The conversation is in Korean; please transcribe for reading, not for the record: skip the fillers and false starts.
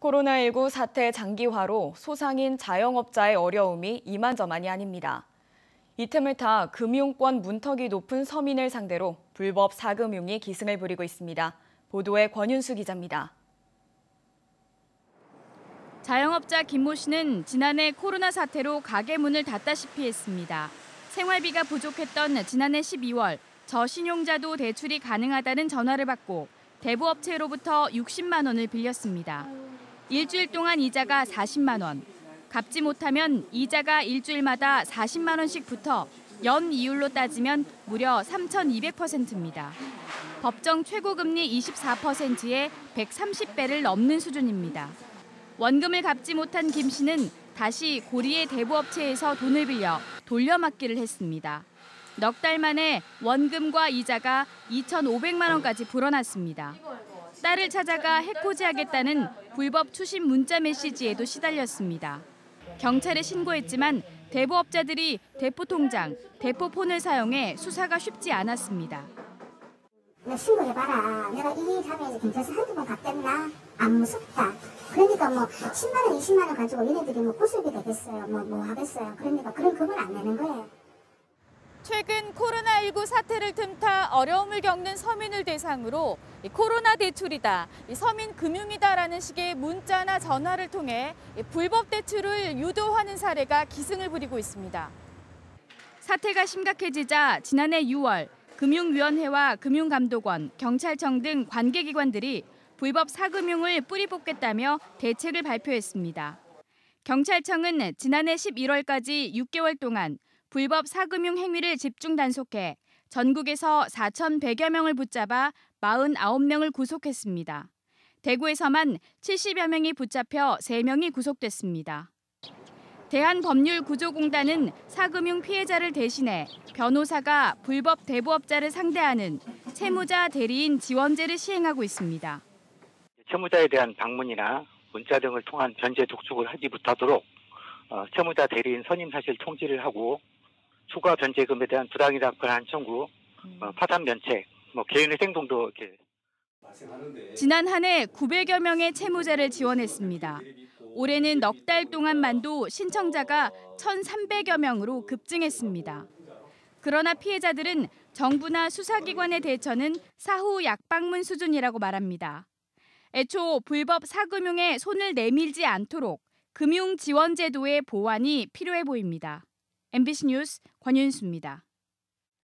코로나19 사태 장기화로 소상인 자영업자의 어려움이 이만저만이 아닙니다. 이 틈을 타 금융권 문턱이 높은 서민을 상대로 불법 사금융이 기승을 부리고 있습니다. 보도에 권윤수 기자입니다. 자영업자 김모 씨는 지난해 코로나 사태로 가게 문을 닫다시피 했습니다. 생활비가 부족했던 지난해 12월 저신용자도 대출이 가능하다는 전화를 받고 대부업체로부터 60만 원을 빌렸습니다. 일주일 동안 이자가 40만 원, 갚지 못하면 이자가 일주일마다 40만 원씩 붙어 연 이율로 따지면 무려 3,200%입니다. 법정 최고금리 24%에 130배를 넘는 수준입니다. 원금을 갚지 못한 김 씨는 다시 고리의 대부업체에서 돈을 빌려 돌려막기를 했습니다. 넉 달 만에 원금과 이자가 2,500만 원까지 불어났습니다. 딸을 찾아가 해코지하겠다는 불법 추심 문자 메시지에도 시달렸습니다. 경찰에 신고했지만 대부업자들이 대포통장, 대포폰을 사용해 수사가 쉽지 않았습니다. 신고해봐라. 내가 이 일 하면서 경찰서 한두 번 갔댔나? 안 무섭다. 그러니까 10만 원, 20만 원 가지고 얘네들이 구속이 되겠어요. 뭐 하겠어요. 그러니까 그런 겁을 안 내는 거예요. 최근 코로나19 사태를 틈타 어려움을 겪는 서민을 대상으로 코로나 대출이다, 서민 금융이다라는 식의 문자나 전화를 통해 불법 대출을 유도하는 사례가 기승을 부리고 있습니다. 사태가 심각해지자 지난해 6월 금융위원회와 금융감독원, 경찰청 등 관계기관들이 불법 사금융을 뿌리 뽑겠다며 대책을 발표했습니다. 경찰청은 지난해 11월까지 6개월 동안 불법 사금융 행위를 집중 단속해 전국에서 4,100여 명을 붙잡아 49명을 구속했습니다. 대구에서만 70여 명이 붙잡혀 3명이 구속됐습니다. 대한법률구조공단은 사금융 피해자를 대신해 변호사가 불법 대부업자를 상대하는 채무자 대리인 지원제를 시행하고 있습니다. 채무자에 대한 방문이나 문자 등을 통한 변제 독촉을 하지 못하도록 채무자 대리인 선임 사실 통지를 하고 추가 변제금에 대한 부당이득 반환 청구, 파산 면책, 개인회생동도 이렇게. 지난 한 해 900여 명의 채무자를 지원했습니다. 올해는 넉 달 동안만도 신청자가 1,300여 명으로 급증했습니다. 그러나 피해자들은 정부나 수사기관의 대처는 사후 약방문 수준이라고 말합니다. 애초 불법 사금융에 손을 내밀지 않도록 금융지원제도의 보완이 필요해 보입니다. MBC 뉴스 권윤수입니다.